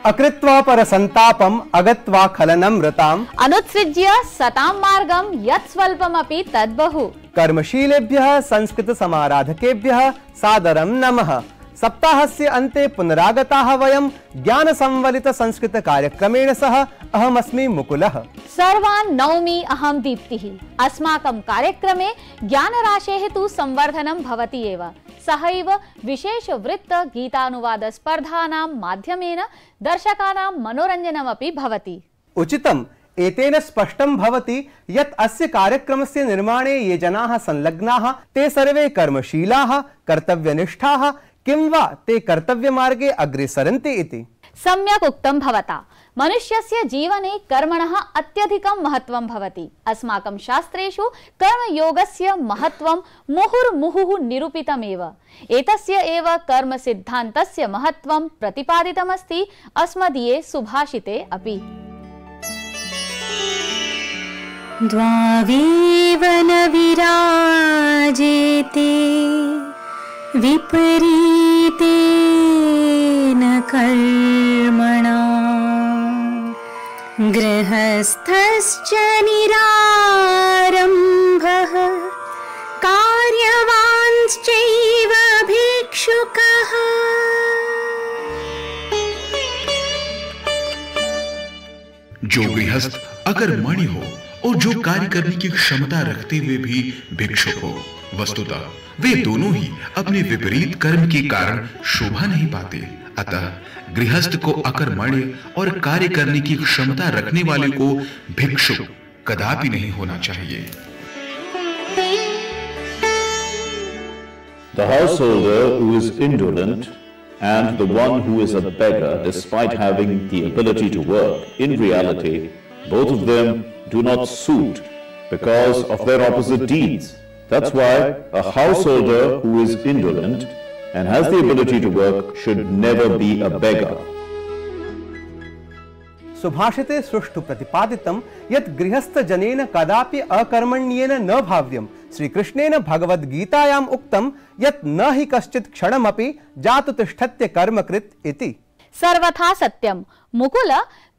अकृत्वा परसंतापम अगत्वा खलनमृताम अनुत्सृज्य सतां मार्गं यत् स्वल्पमपि तद्बहु। कर्मशीलेभ्यः संस्कृत समाराधकेभ्यः सादरं नमः। सप्ताहस्य अन्ते पुनरागताः वयं ज्ञान संवलित संस्कृत कार्यक्रमेण सह। अहमस्मि मुकुलः। सर्वान् नौमि अहं दीप्तिः। अस्माकं कार्यक्रमे ज्ञानराशेः तु संवर्धनं भवति एव, सहैव विशेषवृत्त गीतानुवाद स्पर्धानां माध्यमेन दर्शकानां मनोरञ्जनमपि भवति। उचितम्। एतेन स्पष्टं भवति यत् अस्य कार्यक्रमस्य निर्माणे ये जनाः संलग्नाः ते सर्वे कर्मशीलाः, कर्तव्यनिष्ठाः, किं वा ते कर्तव्यमार्गे अग्रेसरन्ति इति। सम्यक् उक्तं भवता। मनुष्यस्य जीवने कर्मणः अत्यधिकं महत्वं भवति। अस्माकं शास्त्रेषु कर्मयोगस्य महत्वं मुहुर्मुहुः निरूपितमेव। एतस्य एव कर्म सिद्धान्तस्य महत्वं प्रतिपादितमस्ति अस्मदीये सुभाषिते अपि। द्वावेव न विराजेते विपरीतेन कर्मणा गृहस्थश्च निरारम्भः कार्यवांश्चैव भिक्षुकः। जो गृहस्थ अकर्मण्य हो और जो कार्य करने की क्षमता रखते हुए भी भिक्षुक हो, वस्तुतः वे दोनों ही अपने विपरीत कर्म के कारण शोभा नहीं पाते। अतः गृहस्थ को अकर्मण्य और कार्य करने की क्षमता रखने वाले को भिक्षुक कदापि नहीं होना चाहिए। The householder who is indolent and the one who is a beggar despite having the ability to work, in reality, both of them do not suit because of their opposite deeds. That's why a householder who is indolent and has the ability to work should never be a beggar. सुभाषिते सुष्ठु प्रतिपादितं यत् गृहस्थ जनेन कदापि अकर्मण्येन न भाव्यम्। श्रीकृष्णेन भगवद्गीतायाम् उक्तं यत् न हि कश्चित् क्षणमपि जातु तिष्ठत्य कर्मकृत् इति। सर्वथा सत्यं। मुकुल,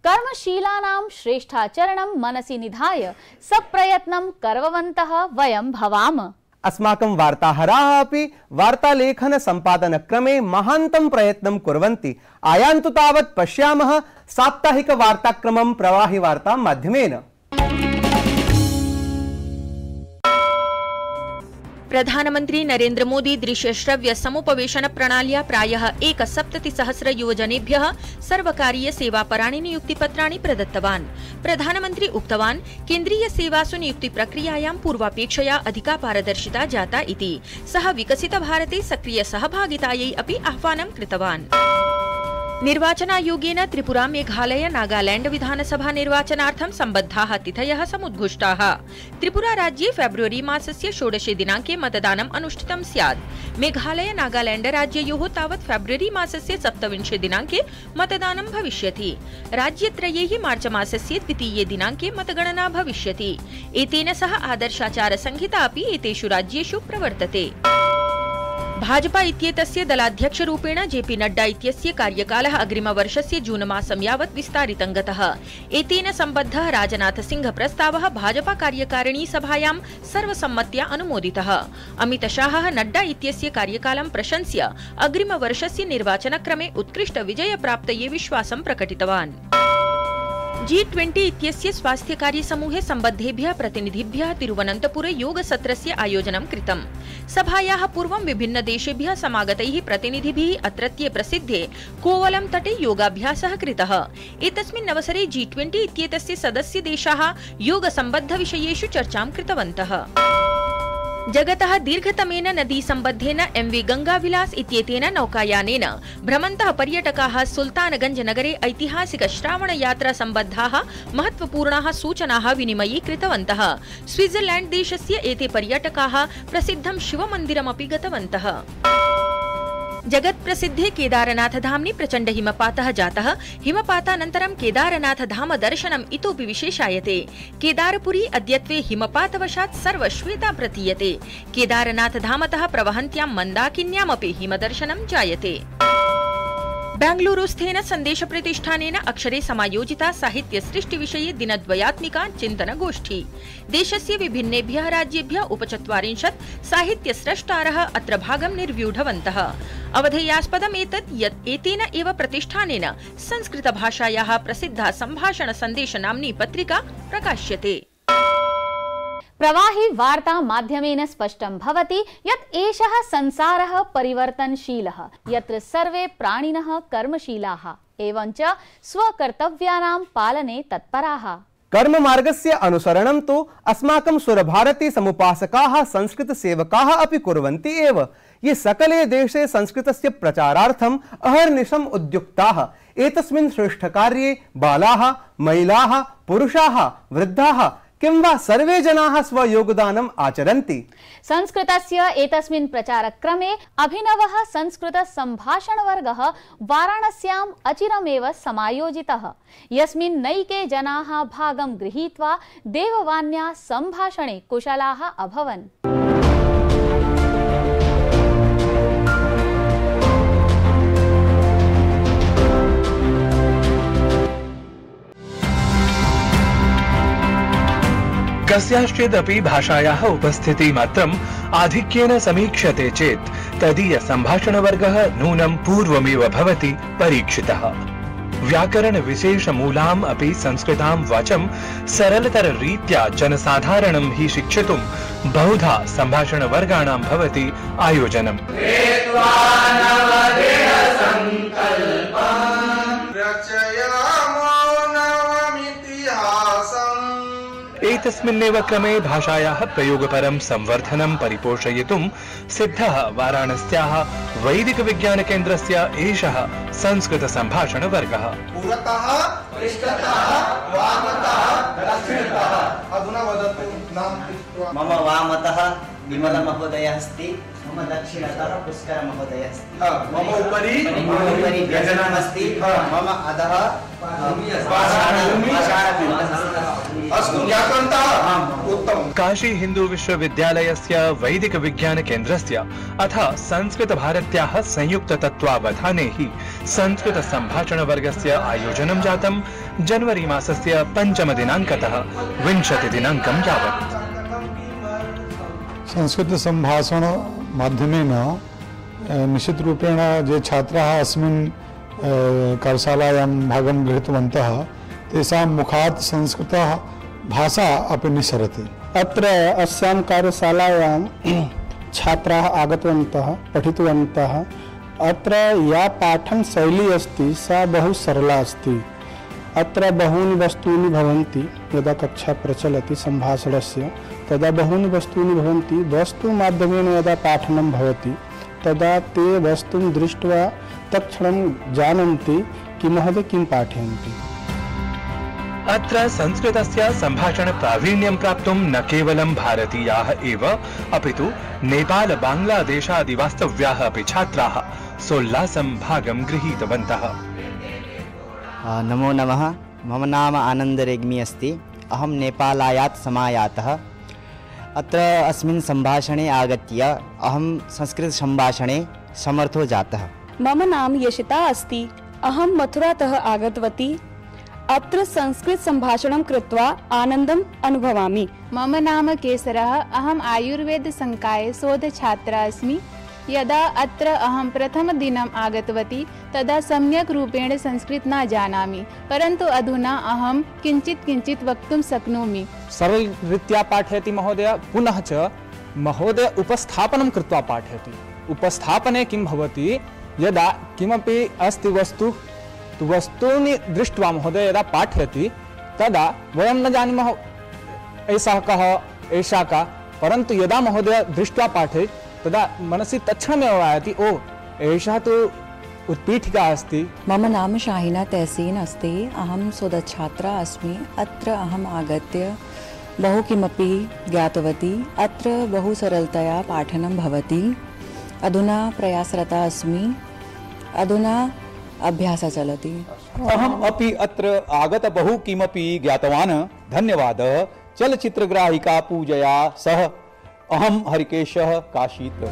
कर्मशीलानां श्रेष्ठाचरणं मनसि निधाय सप्रयत्नं कर्मवन्तः वयं भवाम। अस्माकं वार्ताहराः अपि वार्तालेखन संपादन क्रमे महान्तं प्रयत्नं कुर्वन्ति। आयान्तु तावत् पश्यामः साप्ताहिक वार्ताक्रमं प्रवाहि वार्ता माध्यमेन। प्रधानमंत्री नरेंद्र मोदी दृश्य श्रव्य समुपवेशन प्रणाल्या प्रायः 170,000 युवजनेभ्यः सर्वकारीय सेवापराणि नियुक्तिपत्राणि प्रदत्तवान्। प्रधानमंत्री उक्तवान् केन्द्रीय सेवासु नियुक्ति प्रक्रियायां पूर्वापेक्षया अधिका पारदर्शिता जाता इति। सः विकसित भारते सक्रिय सहभागितायै अपि आह्वानं कृतवान्। निर्वाचनायोगेन त्रिपुरा, मेघालय, नागालैंड विधानसभा निर्वाचनार्थं सम्बद्धाः तिथयः समुद्घोष्टाः। त्रिपुरा राज्ये फेब्रुवरी मासस्य 16 दिनाङ्के मतदानम् अनुष्ठितं स्यात्। मेघालय, नागालैंड राज्ययोः तावत् फेब्रुवरी मासस्य 27 दिनाङ्के मतदानं भविष्यति। राज्यत्रये हि मार्च मासस्य 2 दिनाङ्के मतगणना भविष्यति। एतेन सह आदर्शाचार संहिता अपि एतेषु राज्येषु प्रवर्तते। भाजपा इत्येतस्य दलाध्यक्षरूपेण जेपी नड्डा इत्यस्य कार्यकालः अग्रिमवर्षस्य जून मासं यावत् विस्तारितं गतः। एतेन सम्बद्धः राजनाथ सिंह प्रस्तावः भाजपा कार्यकारिणी सभायां सर्वसम्मत्या अनुमोदितः। अमित शाहः नड्डा इत्यस्य कार्यकालं प्रशंस्य अग्रिमवर्षस्य निर्वाचनक्रमे उत्कृष्ट विजयप्राप्तये विश्वासं प्रकटितवान्। G20 इत्यस्य स्वास्थ्यकार्यसमूहे सम्बद्धेभ्यः प्रतिनिधिभ्यः तिरुवनन्तपुरे योगसत्रस्य आयोजनं कृतम्। सभायाः पूर्वं विभिन्नदेशेभ्यः समागतैः प्रतिनिधिभिः अत्रत्ये प्रसिद्धे कोवलम् तटे योगाभ्यासः कृतः। एतस्मिन् अवसरे G20 इत्येतस्य सदस्यदेशाः योगसम्बद्धविषयेषु चर्चां कृतवन्तः। जगतः दीर्घतमेन नदीसम्बद्धेन MV गंगाविलास इत्येतेन नौकायानेन भ्रमन्तः पर्यटकाः सुल्तानगंज नगरे ऐतिहासिक श्रावण यात्रा सम्बद्धाः महत्वपूर्णाः सूचनाः विनिमयीकृतवन्तः। स्विट्जरलैंड देशस्य एते पर्यटकाः प्रसिद्धं शिवमन्दिरमपि गतवन्तः। जगत् प्रसिद्धे केदारनाथ धाम्नि प्रचण्ड हिमपातः जातः। हिमपातानन्तरं केदारनाथ धाम दर्शनम् इतोपि विशेषायते। केदारपुरी अद्यत्वे हिमपातवशात् सर्वश्वेता प्रतीयते। केदारनाथ धामतः प्रवहन्त्यां मन्दाकिन्यामपि हिमदर्शनं जायते। बेंगलुरुस्थेन संदेश प्रतिष्ठानेन अक्षरे समायोजिता साहित्य सृष्टि विषये दिनद्वयात्मिका चिन्तनगोष्ठी। देशस्य विभिन्नेभ्यः राज्येभ्यः 40 साहित्य स्रष्टारः अत्र भागं निर्व्यूढवन्तः। अवधेयास्पदम् एतत् यत् एतेन एव प्रतिष्ठानेन संस्कृत भाषायाः प्रसिद्धा सम्भाषण सन्देश नाम्नी पत्रिका प्रकाश्यते। प्रवाही वार्ता माध्यमेन स्पष्टं भवति यत् एषः संसारः परिवर्तनशीलः, यत्र सर्वे प्राणिनः कर्मशीलाः एवं च स्वकर्तव्यानां पालने तत्पराः। कर्म मार्गस्य अनुसरणं तु अस्माकं सुरभारती समुपासकाः संस्कृत सेवकाः अपि कुर्वन्ति एव। ये सकले देशे संस्कृतस्य प्रचारार्थम् अहर्निशम् उद्युक्ताः। एतस्मिन् श्रेष्ठकार्ये बालाः, महिलाः, पुरुषाः, वृद्धाः किं वा सर्वे जनाः स्वयोगदानम् आचरन्ति। संस्कृतस्य एतस्मिन् प्रचारक्रमे अभिनवः संस्कृत सम्भाषणवर्गः वाराणस्याम् अचिरमेव समायोजितः, यस्मिन् नैके जनाः भागं गृहीत्वा देववाण्या सम्भाषणे कुशलाः अभवन्। कस्याश्चिदपि भाषायाः उपस्थितिमात्रम् आधिक्येन समीक्ष्यते चेत् तदीय सम्भाषणवर्गः नूनं पूर्वमेव भवति परीक्षितः। व्याकरण विशेष मूलाम् अपि संस्कृतां वाचं सरलतररीत्या जनसाधारणं हि शिक्षितुं बहुधा सम्भाषणवर्गाणां भवति आयोजनम्। एतस्मिन्नेव क्रमे भाषायाः प्रयोगपरं संवर्धनं परिपोषयितुं सिद्धः वाराणस्याः वैदिक विज्ञान केन्द्रस्य एषः संस्कृत सम्भाषणवर्गः। पुरतः, पृष्ठतः, वामतः, दक्षिणतः। अधुना वदतु नाम कृत्वा। मम वामतः विमल महोदयः अस्ति, मम दक्षिणतः पुष्कर महोदयः अस्ति, मम उपरि व्यजनम् अस्ति, मम अधः काशी हिंदू विश्वविद्यालयस्य वैदिक विज्ञान केन्द्रस्य अथ संस्कृत भारत्याः संयुक्त तत्त्वावधाने हि संस्कृत सम्भाषण वर्गस्य आयोजनं जातं जनवरी मासस्य 5 दिनाङ्कतः 20 दिनाङ्कं यावत्। संस्कृत सम्भाषण माध्यमेन निश्चितरूपेण ये छात्राः अस्मिन् कार्यशालायां भागं गृहीतवन्तः तेषां मुखात् संस्कृत भाषा अपि निसरति। अत्र अस्यां कार्यशालायां छात्राः आगतवन्तः, पठितवन्तः। अत्र या पाठन शैली अस्ति सा बहु सरला अस्ति। अत्र बहूनि वस्तूनि भवन्ति। यदा कक्षा प्रचलति सम्भाषणस्य तदा बहूनि वस्तूनि भवन्ति। वस्तुमाध्यमेन यदा पाठनं भवति तदा ते वस्तुं दृष्ट्वा तत्क्षणं जानन्ति कि महोदय किं पाठयन्ति। अत्र संस्कृतस्य सम्भाषण प्रावीण्यं प्राप्तुं न केवलं भारतीयाः एव अपितु नेपाल बांग्लादेशादि वास्तव्याः अपि छात्राः सोल्लासं भागं गृहीतवन्तः। नमो नमः। मम नाम आनन्द रेग्मी अस्ति। अहं नेपालायात् समायातः। अत्र अस्मिन् सम्भाषणे आगत्य अहं संस्कृत सम्भाषणे समर्थो जातः। मम नाम यशिता अस्ति। अहं मथुरातः आगतवती। अत्र संस्कृत सम्भाषणं कृत्वा आनन्दम् अनुभवामि। मम नाम केसरः। अहम् आयुर्वेद संकाये शोधछात्रा अस्मि। यदा अत्र अहं प्रथमदिनम् आगतवती तदा सम्यक् रूपेण संस्कृत न जानामि, परन्तु अधुना अहं किञ्चित् वक्तुं शक्नोमि। सरलरीत्या पाठयति महोदय। पुनः च महोदय उपस्थापनं कृत्वा पाठयति। उपस्थापने किं भवति, यदा किमपि अस्ति वस्तु वस्तूनि दृष्ट्वा महोदय यदा पाठयति तदा वयं न जानीमः एषः कः एषा का, परन्तु यदा महोदय दृष्ट्वा पाठे तदा मनसि तत्क्षणमेव आयाति ओ एषः तु उत्पीठिका अस्ति। मम नाम शाहिना तहसीन अस्ति। अहं शोधच्छात्रा अस्मि। अत्र अहम् आगत्य बहु किमपि ज्ञातवती। अत्र बहु सरलतया पाठनं भवति। अधुना प्रयासरता अस्मि। अधुना अभ्यासः चलति। अहम् अपि अत्र आगत बहु किमपि ज्ञातवान्। धन्यवादः। चलचित्रग्राहिका पूजया सह अहं हरिकेशः काशीत्।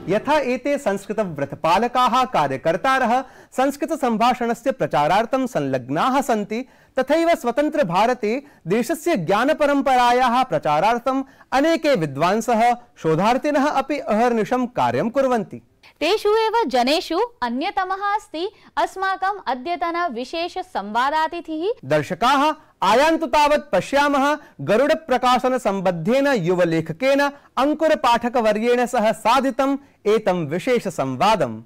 यथा एते संस्कृतव्रतपालकाः कार्यकर्तारः संस्कृतसम्भाषणस्य प्रचारार्थं संलग्नाः सन्ति, तथैव स्वतन्त्र भारते देशस्य ज्ञानपरम्परायाः प्रचारार्थम् अनेके विद्वांसः शोधार्थिनः अपि अहर्निशं कार्यं कुर्वन्ति। तेषु एव जनेषु अन्यतमः अस्ति अस्माकम् अद्यतन विशेष संवादातिथिः। दर्शकाः आयान्तु तावत् पश्यामः गरुड प्रकाशन सम्बद्धेन युवलेखकेन अंकुर पाठकवर्येण सह साधितम् एतं विशेष संवादम्।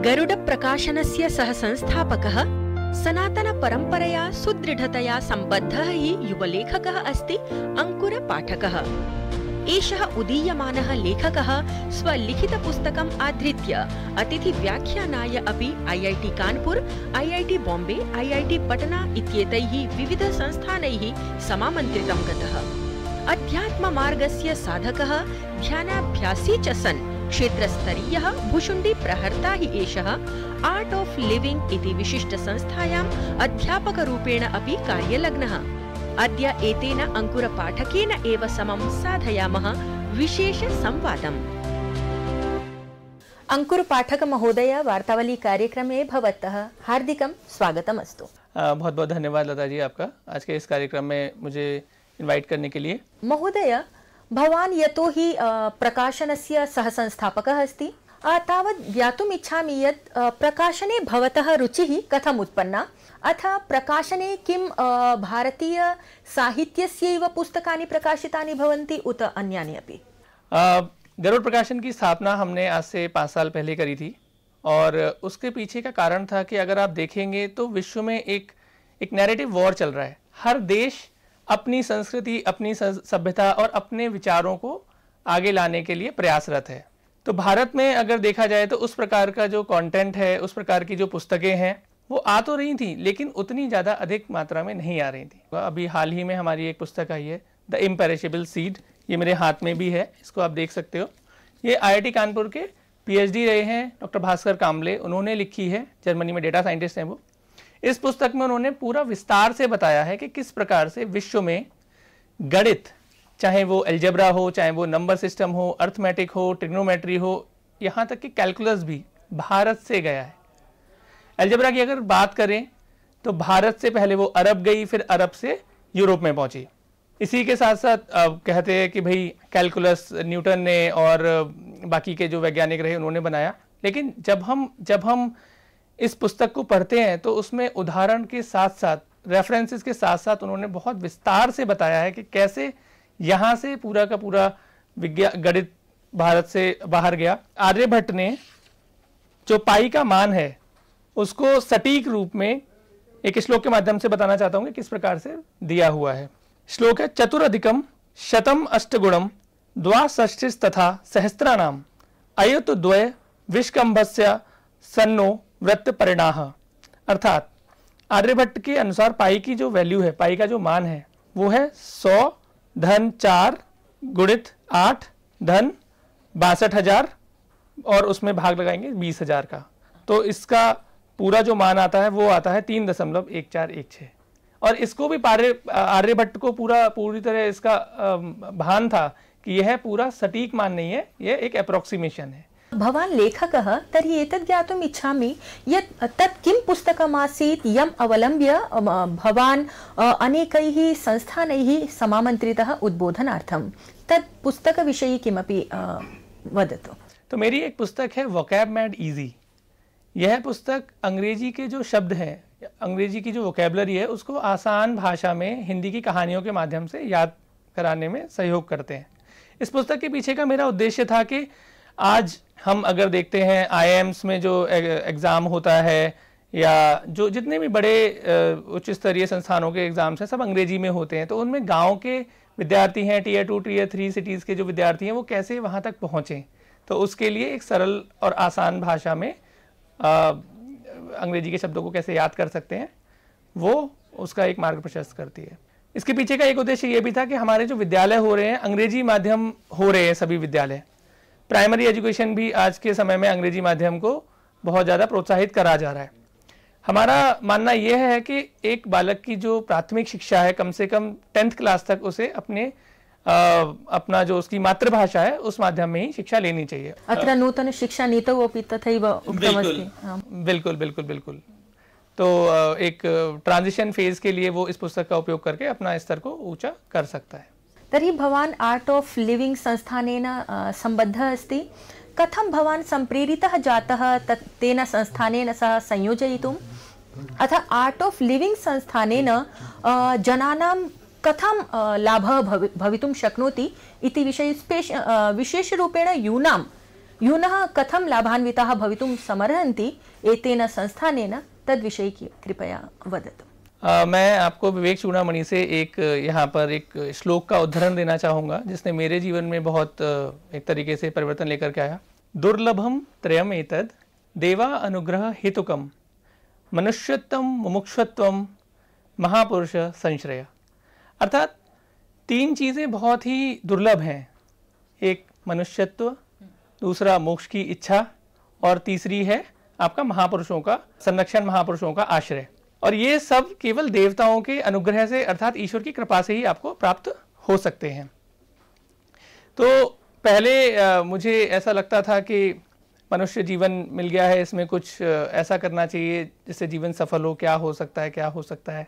गरुड प्रकाशनस्य सह संस्थापकः सनातन परंपरया सुदृढ़तया सम्बद्धः हि युवलेखकः अस्ति अंकुर पाठकः। एषः उदीयमानः लेखकः स्वलिखितपुस्तकम् आधृत्य अतिथि व्याख्यानाय अपि IIT Kanpur, IIT Bombay, IIT Patna इत्येतैः विविध संस्थानैः समामन्त्रितं गतः। अध्यात्म मार्गस्य साधकः ध्यानाभ्यासी च सन् क्षेत्रस्तरीयः भुशुण्डी प्रहर्ता हि एषः आर्ट ऑफ लिविंग इति विशिष्ट संस्थायाम् अध्यापकरूपेण अपि कार्यलग्नः। अद्य एतेन अंकुर पाठकेन एव समं साधयामः विशेष संवादम्। अंकुर पाठक महोदय, वार्तावली कार्यक्रमे भवतः हार्दिकं स्वागतमस्तु। बहुत बहुत धन्यवाद लता जी आपका आज के इस कार्यक्रम में मुझे इनवाइट करने के लिए। महोदय, भवान् यतो हि प्रकाशनस्य सह संस्थापकः अस्ति, तावत् ज्ञातुम् इच्छामि यत् प्रकाशने भवतः रुचिः कथम् उत्पन्ना, अथ प्रकाशने किं भारतीय साहित्यस्यैव पुस्तकानि प्रकाशितानि भवन्ति उत अन्यानि अपि? गरुड़ प्रकाशन की स्थापना हमने आज से 5 साल पहले करी थी और उसके पीछे का कारण था कि अगर आप देखेंगे तो विश्व में एक नैरेटिव वॉर चल रहा है। हर देश अपनी संस्कृति, अपनी सभ्यता और अपने विचारों को आगे लाने के लिए प्रयासरत है। तो भारत में अगर देखा जाए तो उस प्रकार का जो कंटेंट है, उस प्रकार की जो पुस्तकें हैं वो आ तो रही थी, लेकिन उतनी ज़्यादा अधिक मात्रा में नहीं आ रही थी। अभी हाल ही में हमारी एक पुस्तक आई है द इम्पेरिशेबल सीड, ये मेरे हाथ में भी है, इसको आप देख सकते हो। ये IIT कानपुर के PhD रहे हैं डॉक्टर भास्कर कामले, उन्होंने लिखी है, जर्मनी में डेटा साइंटिस्ट हैं वो। इस पुस्तक में उन्होंने पूरा विस्तार से बताया है कि किस प्रकार से विश्व में गणित, चाहे वो एल्जेब्रा हो, चाहे वो नंबर सिस्टम हो, अर्थमेटिक हो, ट्रिग्नोमेट्री हो, यहाँ तक कि कैलकुलस भी भारत से गया है। एल्जेब्रा की अगर बात करें तो भारत से पहले वो अरब गई, फिर अरब से यूरोप में पहुंची। इसी के साथ साथ कहते हैं कि भाई कैलकुलस न्यूटन ने और बाकी के जो वैज्ञानिक रहे उन्होंने बनाया, लेकिन जब हम इस पुस्तक को पढ़ते हैं तो उसमें उदाहरण के साथ साथ, रेफरेंसेस के साथ साथ उन्होंने बहुत विस्तार से बताया है कि कैसे यहाँ से पूरा का पूरा गणित भारत से बाहर गया। आर्यभट्ट ने जो पाई का मान है उसको सटीक रूप में एक श्लोक के माध्यम से बताना चाहता हूँ कि किस प्रकार से दिया हुआ है। श्लोक है, चतुरधिकम शतम अष्टगुणम द्वाषष्ठिस्तथा सहस्त्राणाम अयुत द्वय विष्कंभस्य सन्नो वृत्त परिणाह। अर्थात आर्यभट्ट के अनुसार पाई की जो वैल्यू है, पाई का जो मान है वो है 100 धन 4 गुणित 8 धन 62,000 और उसमें भाग लगाएंगे 20,000 का, तो इसका पूरा जो मान आता है वो आता है 3.1416। और इसको भी आर्यभट्ट को पूरी तरह इसका भान था कि यह पूरा सटीक मान नहीं है, यह एक अप्रोक्सीमेशन है। भवान् लेखकः, तर्हि एतद् ज्ञातुम् इच्छामि यत् तत् किं पुस्तकमासीत् यम् अवलम्ब्य भवान् अनेकैः संस्थानैः समामन्त्रितः उद्बोधनार्थं। तत् पुस्तकविषये किमपि वदतु। तो मेरी एक पुस्तक है वोकैब मैड इजी। यह पुस्तक अंग्रेजी के जो शब्द हैं अंग्रेजी की जो वोकेबलरी है उसको आसान भाषा में हिंदी की कहानियों के माध्यम से याद कराने में सहयोग करते हैं। इस पुस्तक के पीछे का मेरा उद्देश्य था कि आज हम अगर देखते हैं IIMs में जो एग्ज़ाम होता है या जो जितने भी बड़े उच्च स्तरीय संस्थानों के एग्ज़ाम्स हैं सब अंग्रेजी में होते हैं, तो उनमें गांव के विद्यार्थी हैं, Tier 2 Tier 3 सिटीज़ के जो विद्यार्थी हैं वो कैसे वहां तक पहुंचें, तो उसके लिए एक सरल और आसान भाषा में अंग्रेजी के शब्दों को कैसे याद कर सकते हैं वो उसका एक मार्ग प्रशस्त करती है। इसके पीछे का एक उद्देश्य ये भी था कि हमारे जो विद्यालय हो रहे हैं अंग्रेजी माध्यम हो रहे हैं, सभी विद्यालय, प्राइमरी एजुकेशन भी आज के समय में अंग्रेजी माध्यम को बहुत ज़्यादा प्रोत्साहित करा जा रहा है। हमारा मानना यह है कि एक बालक की जो प्राथमिक शिक्षा है कम से कम 10th क्लास तक उसे अपना जो उसकी मातृभाषा है उस माध्यम में ही शिक्षा लेनी चाहिए। अत्र नूतन शिक्षा नीतौ अपि तथैव उक्तमस्ति। बिल्कुल बिल्कुल बिल्कुल। तो एक ट्रांजिशन फेज के लिए वो इस पुस्तक का उपयोग करके अपना स्तर को ऊंचा कर सकता है। तर्हि भवान आर्ट ऑफ लिविंग संस्थानेन सम्बद्धः अस्ति। कथं भवान सम्प्रेरितः जातः तेन संस्थानेन सह संयोजयितुम्? अथ आर्ट ऑफ लिविंग संस्थानेन जनानां कथं लाभः भवितुं शक्नोति इति विषये विशेषरूपेण यूनः कथं लाभान्विताः भवितुं समर्हन्ति एतेन संस्थानेन तद्विषये कृपया वदतु। मैं आपको विवेक चूड़ामणि से एक यहाँ पर एक श्लोक का उदाहरण देना चाहूँगा जिसने मेरे जीवन में बहुत एक तरीके से परिवर्तन लेकर के आया। दुर्लभम त्रयम एतद देवा अनुग्रह हेतुकम मनुष्यत्वम मुमुक्षुत्वम महापुरुष संश्रय। अर्थात 3 चीज़ें बहुत ही दुर्लभ हैं, एक मनुष्यत्व, दूसरा मोक्ष की इच्छा और तीसरी है आपका महापुरुषों का संरक्षण, महापुरुषों का आश्रय। और ये सब केवल देवताओं के अनुग्रह से अर्थात ईश्वर की कृपा से ही आपको प्राप्त हो सकते हैं। तो पहले मुझे ऐसा लगता था कि मनुष्य जीवन मिल गया है, इसमें कुछ ऐसा करना चाहिए जिससे जीवन सफल हो, क्या हो सकता है, क्या हो सकता है।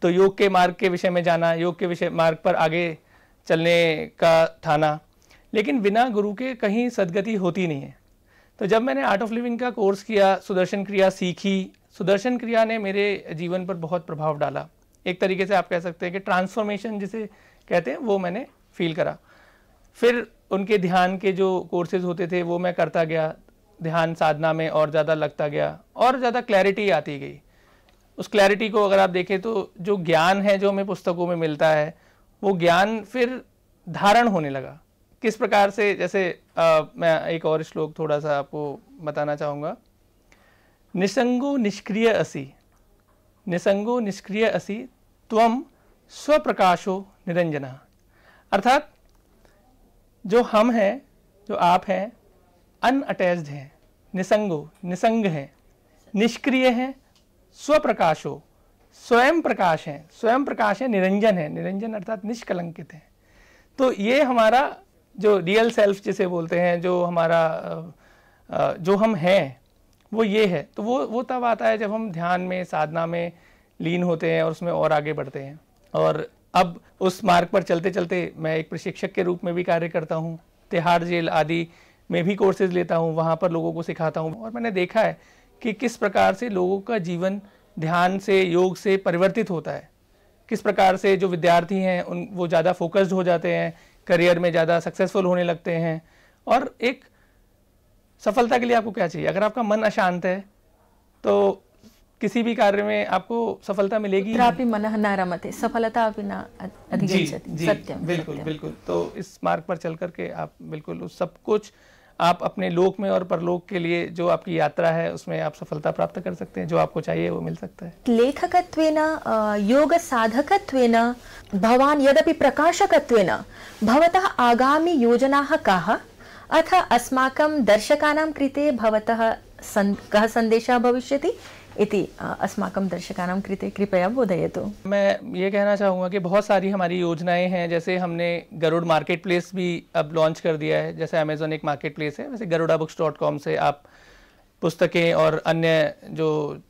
तो योग के मार्ग के विषय में जाना, योग के विषय मार्ग पर आगे चलने का ठाना, लेकिन बिना गुरु के कहीं सदगति होती नहीं है। तो जब मैंने आर्ट ऑफ लिविंग का कोर्स किया, सुदर्शन क्रिया सीखी, सुदर्शन क्रिया ने मेरे जीवन पर बहुत प्रभाव डाला। एक तरीके से आप कह सकते हैं कि ट्रांसफॉर्मेशन जिसे कहते हैं वो मैंने फील करा। फिर उनके ध्यान के जो कोर्सेज होते थे वो मैं करता गया, ध्यान साधना में और ज़्यादा लगता गया और ज़्यादा क्लैरिटी आती गई। उस क्लैरिटी को अगर आप देखें तो जो ज्ञान है जो हमें पुस्तकों में मिलता है वो ज्ञान फिर धारण होने लगा। किस प्रकार से, जैसे मैं एक और श्लोक थोड़ा सा आपको बताना चाहूँगा। निसंगो निष्क्रिय असि, निसंगो निष्क्रिय असि त्वम स्वप्रकाशो निरंजनः। अर्थात जो हम हैं, जो आप हैं, अनअटैच्ड हैं, निसंगो निसंग हैं, निष्क्रिय हैं, स्वप्रकाशो स्वयं प्रकाश हैं, स्वयं प्रकाश है, निरंजन है, निरंजन अर्थात निष्कलंकित है। तो ये हमारा जो रियल सेल्फ जिसे बोलते हैं, जो हमारा जो हम हैं वो ये है। तो वो तब आता है जब हम ध्यान में, साधना में लीन होते हैं और उसमें और आगे बढ़ते हैं। और अब उस मार्ग पर चलते चलते मैं एक प्रशिक्षक के रूप में भी कार्य करता हूँ, तिहाड़ जेल आदि में भी कोर्सेज लेता हूँ, वहाँ पर लोगों को सिखाता हूँ। और मैंने देखा है कि किस प्रकार से लोगों का जीवन ध्यान से, योग से परिवर्तित होता है। किस प्रकार से जो विद्यार्थी हैं वो ज़्यादा फोकस्ड हो जाते हैं, करियर में ज़्यादा सक्सेसफुल होने लगते हैं। और एक सफलता के लिए आपको क्या चाहिए? अगर आपका मन अशांत है तो किसी भी कार्य में आपको सफलता मिलेगी। कुत्रापि मनः न रमते, सफलता अपि न अधिगच्छति। सत्यम, बिल्कुल बिल्कुल। तो इस मार्ग पर चल करके आप बिल्कुल उस सब कुछ आप अपने लोक में और परलोक के लिए जो आपकी यात्रा है उसमें आप सफलता प्राप्त कर सकते हैं। जो आपको चाहिए वो मिल सकता है। लेखकत्वेन, योग साधकत्वेन, भवान यदपि प्रकाशकत्वेन भवतः आगामी योजनाः काः? अथ अस्माकं दर्शकानां कृते भवतः कः सन्देशः भविष्यति इति अस्माकं दर्शकानां कृते कृपया बोधयतु। मैं ये कहना चाहूँगा कि बहुत सारी हमारी योजनाएं हैं। जैसे हमने गरुड़ मार्केट प्लेस भी अब लॉन्च कर दिया है। जैसे अमेज़ॉन एक मार्केट प्लेस है, वैसे garudaBooks.com से आप पुस्तकें और अन्य जो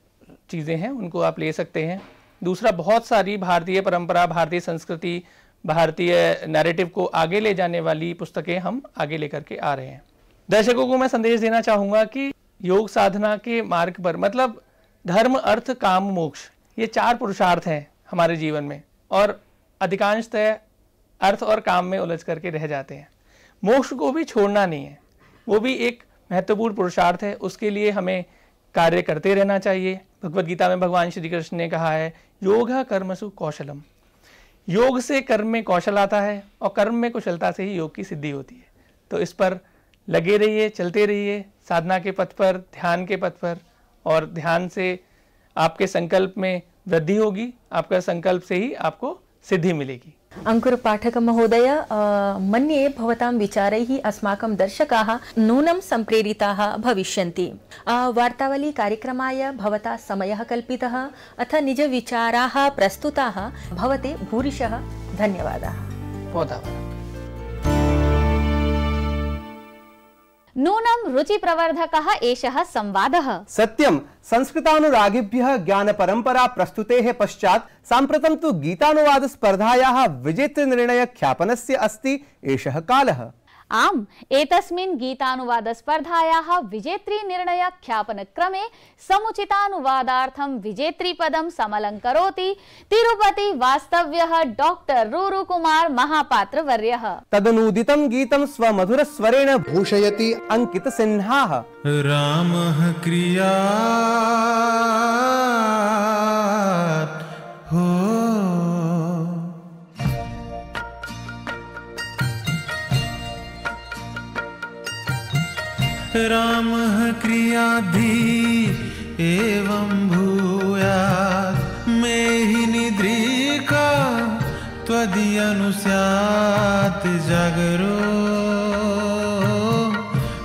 चीज़ें हैं उनको आप ले सकते हैं। दूसरा, बहुत सारी भारतीय परंपरा, भारतीय संस्कृति, भारतीय नैरेटिव को आगे ले जाने वाली पुस्तकें हम आगे लेकर के आ रहे हैं। दर्शकों को मैं संदेश देना चाहूँगा कि योग साधना के मार्ग पर, मतलब धर्म अर्थ काम मोक्ष, ये 4 पुरुषार्थ हैं हमारे जीवन में, और अधिकांशतः अर्थ और काम में उलझ करके रह जाते हैं। मोक्ष को भी छोड़ना नहीं है, वो भी एक महत्वपूर्ण पुरुषार्थ है, उसके लिए हमें कार्य करते रहना चाहिए। भगवद गीता में भगवान श्री कृष्ण ने कहा है, योगा कर्मसु कौशलम, योग से कर्म में कौशल आता है और कर्म में कुशलता से ही योग की सिद्धि होती है। तो इस पर लगे रहिए, चलते रहिए, साधना के पथ पर, ध्यान के पथ पर, और ध्यान से आपके संकल्प में वृद्धि होगी, आपका संकल्प से ही आपको सिद्धि मिलेगी। अंकुर पाठक महोदय, मन्ये भवतां विचारैः अस्माकं दर्शकाः नूनं सम्प्रेरिताः भविष्यन्ति। वार्तावली कार्यक्रमाय भवता समयः कल्पितः अथ निजविचाराः प्रस्तुताः, भवते भूरिशः धन्यवादाः। नूनं रुचि प्रवर्धकः एषः संवादः। सत्यं, संस्कृतानुरागिभ्यः ज्ञानपरम्परा प्रस्तुतेः पश्चात् साम्प्रतं तु गीतानुवाद स्पर्धायाः विजेतृनिर्णय ख्यापनस्य अस्ति एषः कालः। आम्, एतस्मिन् गीतानुवाद स्पर्धायाः विजेत्री निर्णय ख्यापन क्रमे समुचितानुवादार्थं विजेत्रीपदं समलङ्करोति तिरुपति वास्तव्यः डॉक्टर रूरू कुमार महापात्र वर्यः। तदनूदितं गीतं स्वमधुर स्वरेण भूषयति अंकित सिन्हाः। रामः क्रिया हो रामः क्रियाधि एवं भूयात् मेहि निद्रिका त्वदीयनुस्यात् जागरो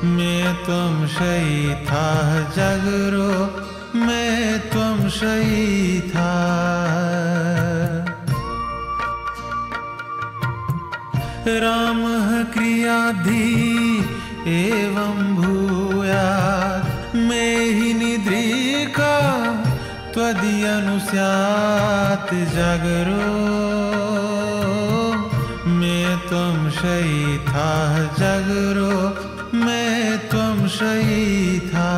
मैं त्वं शयिताः जागरो मैं त्वं शयिताः। रामः क्रियाधि एवं भूयात् मेहि निद्रिका त्वदीयनुस्यात् जागरो मैं त्वं शयिताः जागरो मैं त्वं शयिताः।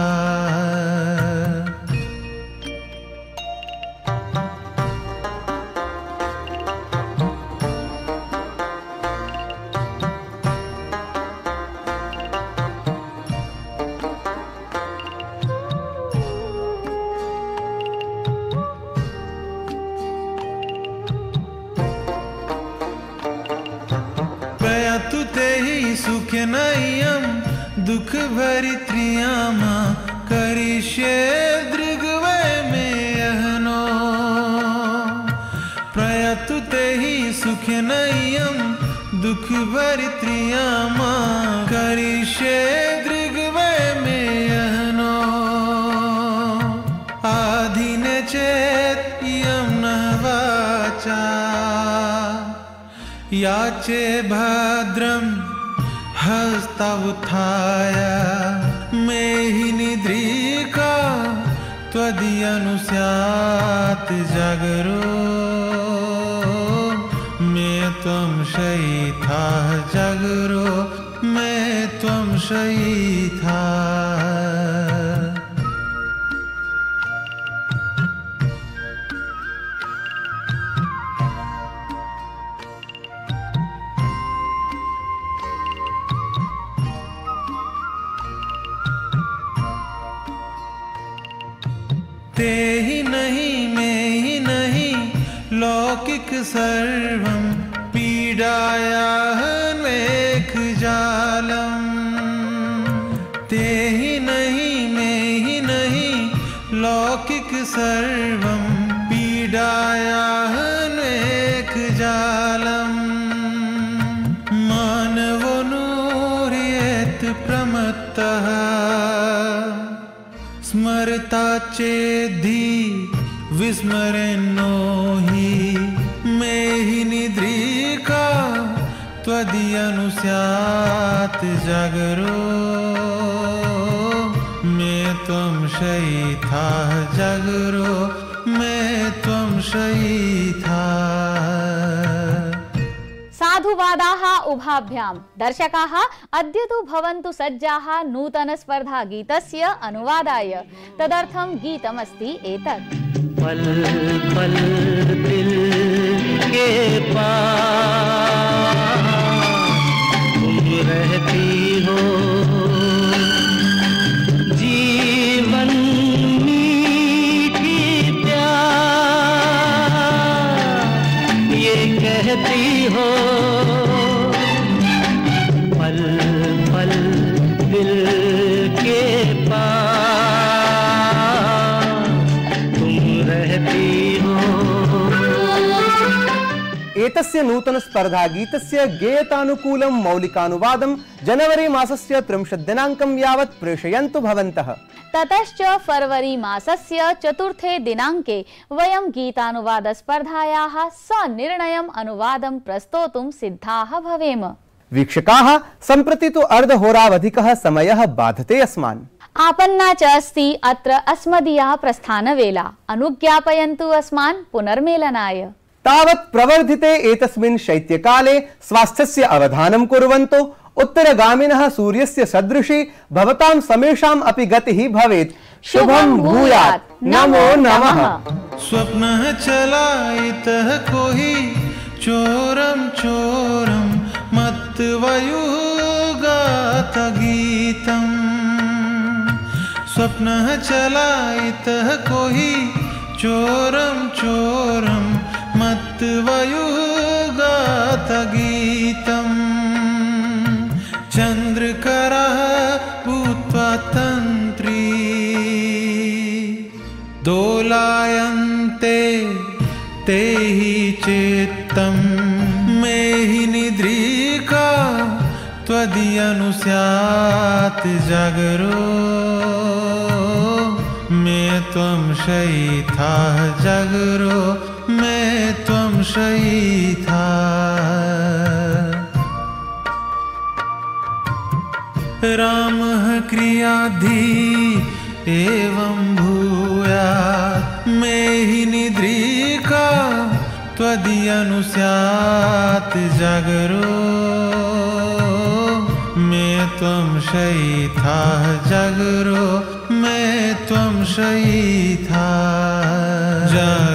सुखनय्यं दुख भरित्रियामा करिष्ये दृग्वै मे अहनो प्रयतु ते हि सुखनय्यं दुख भरित्रियामा करिष्ये दृग्वै मे अहनो आधीन चेत् इयं न वाचा याचे भद्रं हस्तमुत्थाय मेहि निद्रिका त्वदीयनुस्यात् जागरो मैं त्वं शयिताः जागरो मैं त्वं शयिताः। ते ही नहीं मैं ही नहीं लौकिक सर्वं पीडायाः मेघ जालम् ते ही नहीं मैं ही नहीं लौकिक सर्वं पीडायाः मेघ जालम् मानवो नूर्येत् प्रमत्तः स्मरता चेद्धि विस्मरेन्नो हि मेहि निद्रिका त्वदीयनुस्यात् जागरो मैं त्वं शयिताः जागरो मैं त्वं शयिताः। साधुवादाः उभाभ्यां। दर्शकाः अद्य तु भवन्तु सज्जाः नूतन स्पर्धा गीतस्य अनुवादाय। तदर्थं गीतमस्ति एतत्। पल पल दिल के पास तुम रहती हो, जीवन मीठी प्यार ये कहती हो। पल पल दिल के पास एतस्य नूतन स्पर्धा गीतस्य गेयतानुकूलं मौलिकानुवादं जनवरी मासस्य 30 दिनाङ्कं यावत् प्रेषयन्तु भवन्तः। ततश्च फरवरी मासस्य 4 दिनाङ्के वयं गीतानुवाद स्पर्धायाः सनिर्णयम् अनुवादं प्रस्तोतुं सिद्धाः भवेम। वीक्षकाः, सम्प्रति तु अर्धहोरावधिकः समयः बाधते अस्मान्। आपन्ना च अस्ति अत्र अस्मदीया प्रस्थानवेला। अनुज्ञापयन्तु अस्मान् पुनर्मेलनाय। तावत् प्रवर्धिते एतस्मिन् शैत्यकाले स्वास्थ्यस्य अवधानं कुर्वन्तु। उत्तरगामिनः सूर्यस्य सदृशी भवतां समेषाम् अपि गतिः भवेत्। शुभं भूयात्। नमो नमः। स्वप्नः चलायितः कोहि चोरं चोरं मत्वयुः गात गीतम्। स्वप्नः चलायितः कोहि चोरं चोरं मत्वयुः गात गीतम्। चन्द्रकरः भूत्वा तन्त्री दोलायन्ते ते हि चित्तं। मे हि निद्रिका त्वदीयनु स्यात् जागरो। मैं त्वं शयिताः जागरो, मैं त्वं शयिताः। रामः क्रियाधि एवं भूयात्। मैं हि निद्रिका त्वदीयनु स्यात् जागरो। मैं त्वं शयिताः जागरो, मैं त्वं शयिताः जागरो।